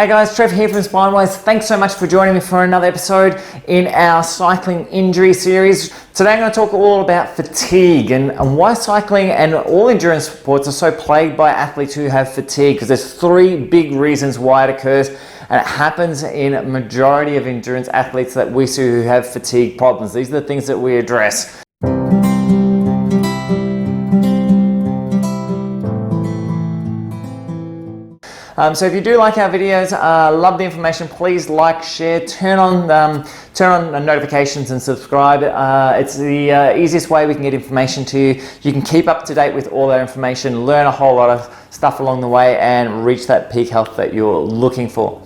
Hey guys, Trev here from SpineWise. Thanks so much for joining me for another episode in our cycling injury series. Today I'm going to talk all about fatigue and why cycling and all endurance sports are so plagued by athletes who have fatigue, because there's three big reasons why it occurs, and it happens in a majority of endurance athletes that we see who have fatigue problems. These are the things that we address. So if you do like our videos, love the information, please like, share, turn on notifications and subscribe. It's the easiest way we can get information to you. You can keep up to date with all our information, learn a whole lot of stuff along the way, and reach that peak health that you're looking for.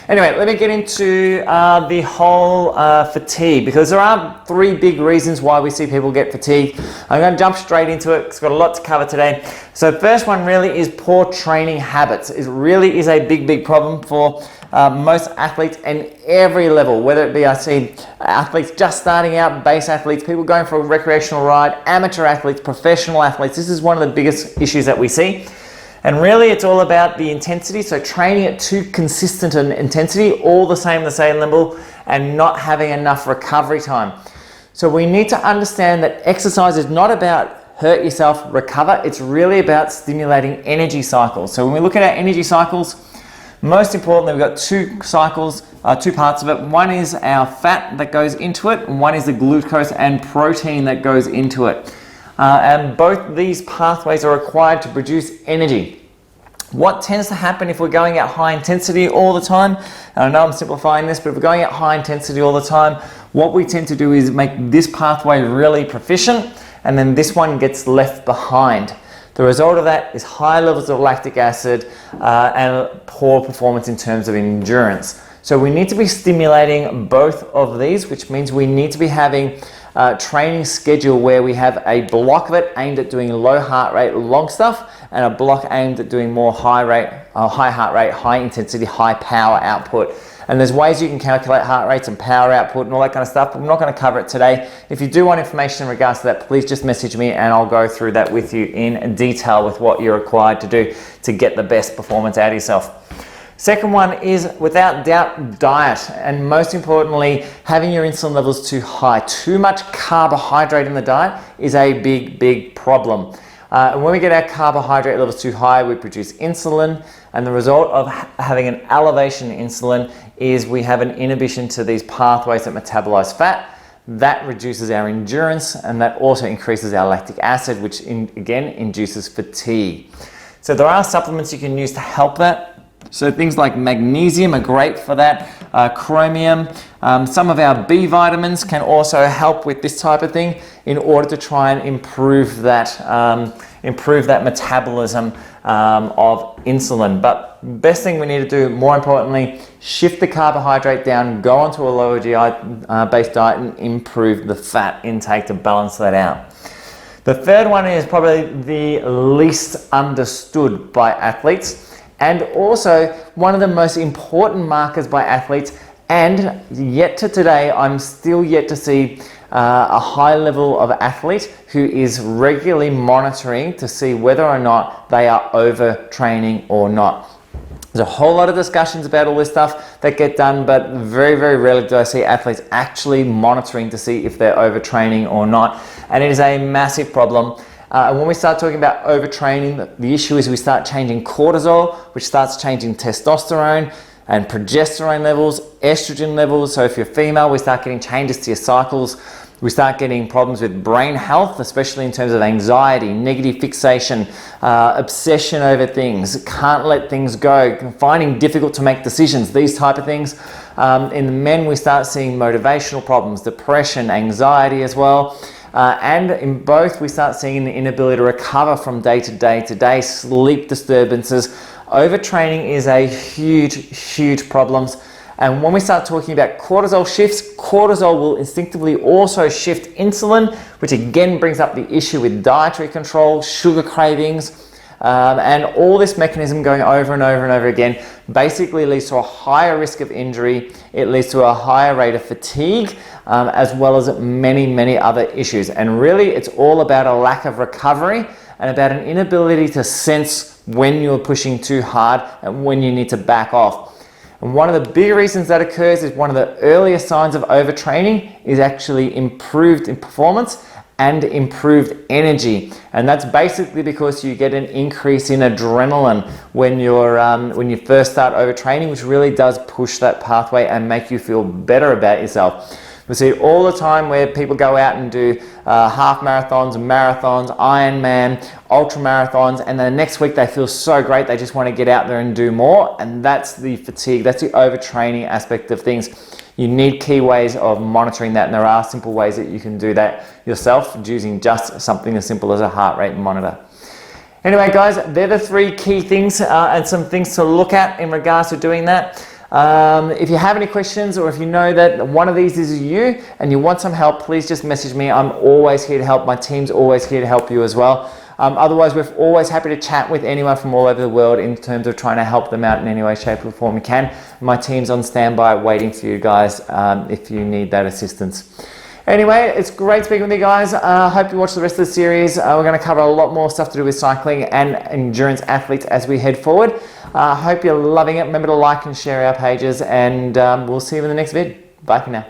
Anyway, let me get into the whole fatigue, because there are three big reasons why we see people get fatigue. I'm going to jump straight into it. It's got a lot to cover today. So first one really is poor training habits. It really is a big problem for most athletes and every level, whether it be, I see athletes just starting out, base athletes, people going for a recreational ride, amateur athletes, professional athletes. This is one of the biggest issues that we see. And really it's all about the intensity, so training at too consistent an intensity, all the same level, and not having enough recovery time. So we need to understand that exercise is not about hurt yourself, recover, it's really about stimulating energy cycles. So when we look at our energy cycles, most importantly we've got two cycles, two parts of it. One is our fat that goes into it, and one is the glucose and protein that goes into it. And both these pathways are required to produce energy. What tends to happen if we're going at high intensity all the time, and I know I'm simplifying this, but if we're going at high intensity all the time, what we tend to do is make this pathway really proficient, and then this one gets left behind. The result of that is high levels of lactic acid and poor performance in terms of endurance. So we need to be stimulating both of these, which means we need to be having training schedule where we have a block of it aimed at doing low heart rate, long stuff, and a block aimed at doing more high heart rate, high intensity, high power output. And there's ways you can calculate heart rates and power output and all that kind of stuff, but I'm not going to cover it today. If you do want information in regards to that, please just message me and I'll go through that with you in detail with what you're required to do to get the best performance out of yourself. Second one is, without doubt, diet, and most importantly, having your insulin levels too high. Too much carbohydrate in the diet is a big problem. And when we get our carbohydrate levels too high, we produce insulin, and the result of having an elevation in insulin is we have an inhibition to these pathways that metabolize fat. That reduces our endurance, and that also increases our lactic acid, which again induces fatigue. So there are supplements you can use to help that. So things like magnesium are great for that, chromium, some of our B vitamins can also help with this type of thing in order to try and improve that metabolism of insulin. But best thing we need to do, more importantly, shift the carbohydrate down, go onto a lower GI based diet and improve the fat intake to balance that out. The third one is probably the least understood by athletes, and also one of the most important markers by athletes, and yet to today I'm still yet to see a high level of athlete who is regularly monitoring to see whether or not they are overtraining or not. There's a whole lot of discussions about all this stuff that get done, but very rarely do I see athletes actually monitoring to see if they're overtraining or not, and it is a massive problem. And when we start talking about overtraining, the issue is we start changing cortisol, which starts changing testosterone and progesterone levels, estrogen levels. So if you're female, we start getting changes to your cycles. We start getting problems with brain health, especially in terms of anxiety, negative fixation, obsession over things, can't let things go, finding it difficult to make decisions, these type of things. In the men, we start seeing motivational problems, depression, anxiety as well. And in both, we start seeing the inability to recover from day to day, sleep disturbances. Overtraining is a huge problem. And when we start talking about cortisol shifts, cortisol will instinctively also shift insulin, which again brings up the issue with dietary control, sugar cravings, and all this mechanism going over and over again basically leads to a higher risk of injury. It leads to a higher rate of fatigue, as well as many other issues. And really it's all about a lack of recovery and about an inability to sense when you're pushing too hard and when you need to back off. And one of the big reasons that occurs is one of the earliest signs of overtraining is actually improved in performance and improved energy. And that's basically because you get an increase in adrenaline when you first start overtraining, which really does push that pathway and make you feel better about yourself. We see it all the time where people go out and do half marathons, Ironman, ultra marathons, and then the next week they feel so great they just want to get out there and do more. And that's the fatigue, that's the overtraining aspect of things. You need key ways of monitoring that, and there are simple ways that you can do that yourself using just something as simple as a heart rate monitor. Anyway guys, they're the 3 key things and some things to look at in regards to doing that. If you have any questions, or if you know that one of these is you and you want some help, please just message me. I'm always here to help. My team's always here to help you as well. Otherwise, we're always happy to chat with anyone from all over the world in terms of trying to help them out in any way, shape or form we can. My team's on standby waiting for you guys if you need that assistance. Anyway, it's great speaking with you guys. Hope you watch the rest of the series. We're going to cover a lot more stuff to do with cycling and endurance athletes as we head forward. Hope you're loving it. Remember to like and share our pages, and we'll see you in the next vid. Bye for now.